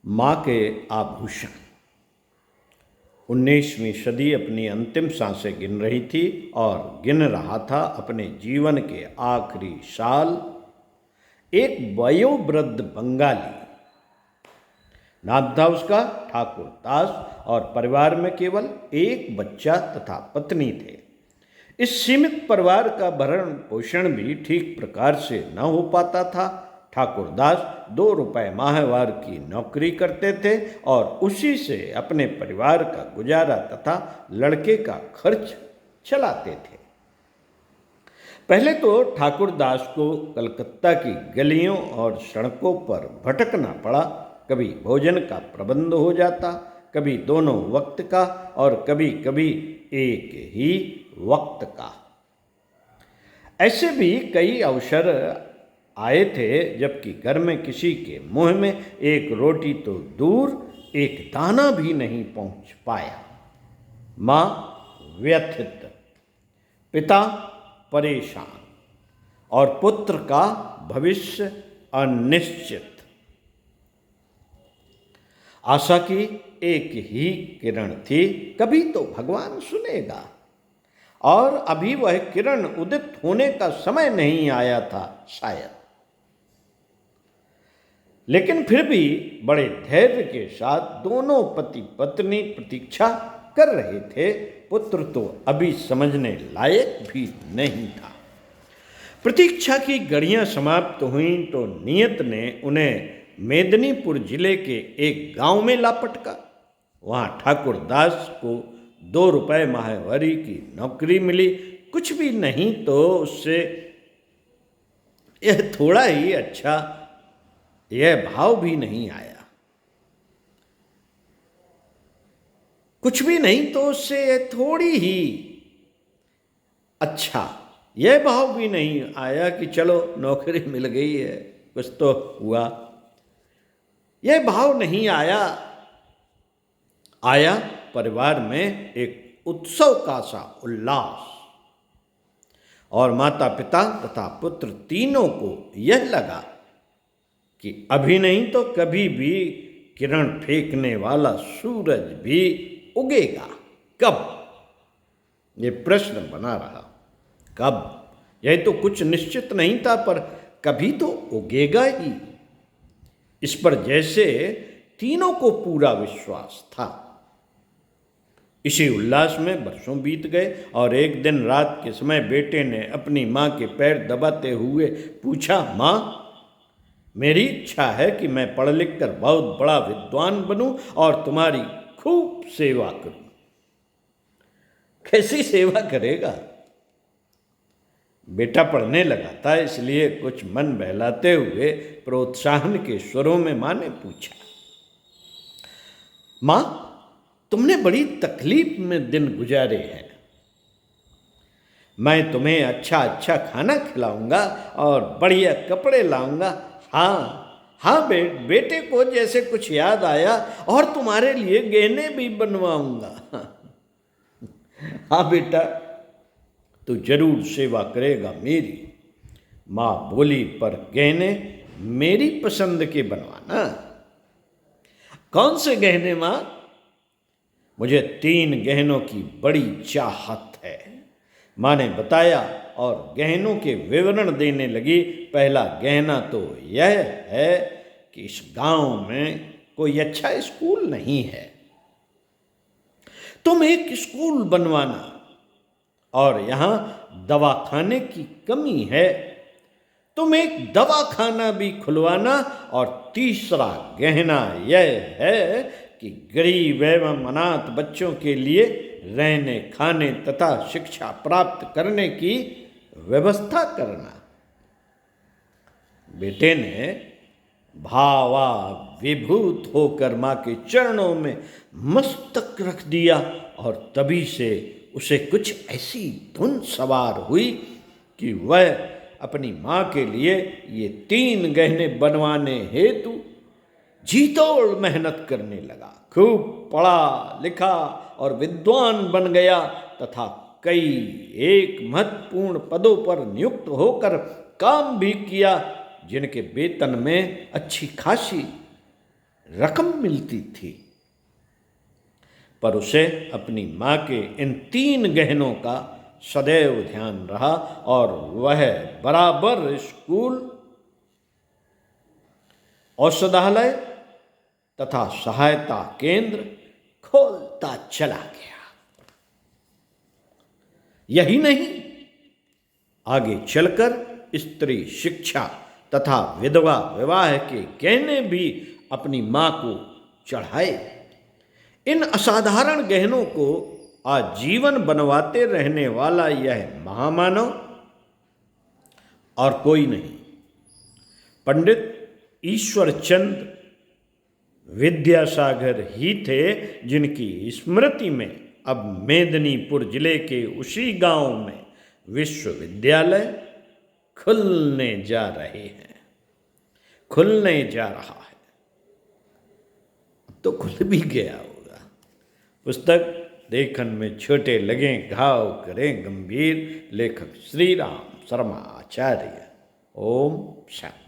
माँ के आभूषण। 19वीं सदी अपनी अंतिम सांसें गिन रही थी और गिन रहा था अपने जीवन के आखिरी साल। एक वयोवृद्ध बंगाली, नाम था उसका ठाकुर दास, और परिवार में केवल एक बच्चा तथा पत्नी थे। इस सीमित परिवार का भरण पोषण भी ठीक प्रकार से न हो पाता था। ठाकुर दास 2 रुपये माहवार की नौकरी करते थे और उसी से अपने परिवार का गुजारा तथा लड़के का खर्च चलाते थे। पहले तो ठाकुर दास को कलकत्ता की गलियों और सड़कों पर भटकना पड़ा। कभी भोजन का प्रबंध हो जाता, कभी दोनों वक्त का और कभी कभी एक ही वक्त का। ऐसे भी कई अवसर आए थे जबकि घर में किसी के मुंह में एक रोटी तो दूर एक दाना भी नहीं पहुंच पाया। माँ व्यथित, पिता परेशान और पुत्र का भविष्य अनिश्चित। आशा की एक ही किरण थी, कभी तो भगवान सुनेगा, और अभी वह किरण उदित होने का समय नहीं आया था शायद। लेकिन फिर भी बड़े धैर्य के साथ दोनों पति पत्नी प्रतीक्षा कर रहे थे। पुत्र तो अभी समझने लायक भी नहीं था। प्रतीक्षा की घड़ियां समाप्त हुईं तो नियत ने उन्हें मेदिनीपुर जिले के एक गांव में ला पटका। वहां ठाकुर दास को 2 रुपये माहवारी की नौकरी मिली। कुछ भी नहीं तो उससे यह थोड़ा ही अच्छा, यह भाव भी नहीं आया। कुछ भी नहीं तो उससे यह थोड़ी ही अच्छा, यह भाव भी नहीं आया कि चलो नौकरी मिल गई है, कुछ तो हुआ। यह भाव नहीं आया। आया परिवार में एक उत्सव का सा उल्लास, और माता पिता तथा पुत्र तीनों को यह लगा कि अभी नहीं तो कभी भी किरण फेंकने वाला सूरज भी उगेगा। कब? ये प्रश्न बना रहा। कब? यह तो कुछ निश्चित नहीं था, पर कभी तो उगेगा ही। इस पर जैसे तीनों को पूरा विश्वास था। इसी उल्लास में बरसों बीत गए और एक दिन रात के समय बेटे ने अपनी माँ के पैर दबाते हुए पूछा, माँ, मेरी इच्छा है कि मैं पढ़ लिख कर बहुत बड़ा विद्वान बनूं और तुम्हारी खूब सेवा करूं। कैसी सेवा करेगा? बेटा पढ़ने लगा था, इसलिए कुछ मन बहलाते हुए प्रोत्साहन के स्वरों में माँ ने पूछा, माँ, तुमने बड़ी तकलीफ में दिन गुजारे हैं। मैं तुम्हें अच्छा अच्छा खाना खिलाऊंगा और बढ़िया कपड़े लाऊंगा। हाँ बेटे को जैसे कुछ याद आया, और तुम्हारे लिए गहने भी बनवाऊंगा। हाँ बेटा, तू जरूर सेवा करेगा मेरी। माँ बोली, पर गहने मेरी पसंद के बनवाना। कौन से गहने माँ? मुझे 3 गहनों की बड़ी चाहत है, माँ ने बताया और गहनों के विवरण देने लगी। पहला गहना तो यह है कि इस गांव में कोई अच्छा स्कूल नहीं है, तुम एक स्कूल बनवाना, और यहां दवाखाने की कमी है, तुम एक दवाखाना भी खुलवाना। और तीसरा गहना यह है कि गरीब एवं अनाथ बच्चों के लिए रहने, खाने तथा शिक्षा प्राप्त करने की व्यवस्था करना। बेटे ने भावाविभूत होकर माँ के चरणों में मस्तक रख दिया, और तभी से उसे कुछ ऐसी धुन सवार हुई कि वह अपनी माँ के लिए ये 3 गहने बनवाने हेतु जी तोड़ मेहनत करने लगा। खूब पढ़ा लिखा और विद्वान बन गया तथा कई एक महत्वपूर्ण पदों पर नियुक्त होकर काम भी किया, जिनके वेतन में अच्छी खासी रकम मिलती थी, पर उसे अपनी माँ के इन 3 गहनों का सदैव ध्यान रहा और वह बराबर स्कूल, औषधालय तथा सहायता केंद्र खोलता चला गया। यही नहीं, आगे चलकर स्त्री शिक्षा तथा विधवा विवाह के गहने भी अपनी मां को चढ़ाए। इन असाधारण गहनों को आजीवन बनवाते रहने वाला यह महामानव और कोई नहीं, पंडित ईश्वरचंद विद्यासागर ही थे, जिनकी स्मृति में अब मेदिनीपुर जिले के उसी गांव में विश्वविद्यालय खुलने जा रहा है। अब तो खुल भी गया होगा। पुस्तक देखन में छोटे लगे घाव करें गंभीर। लेखक श्री राम शर्मा आचार्य। ओम शांति।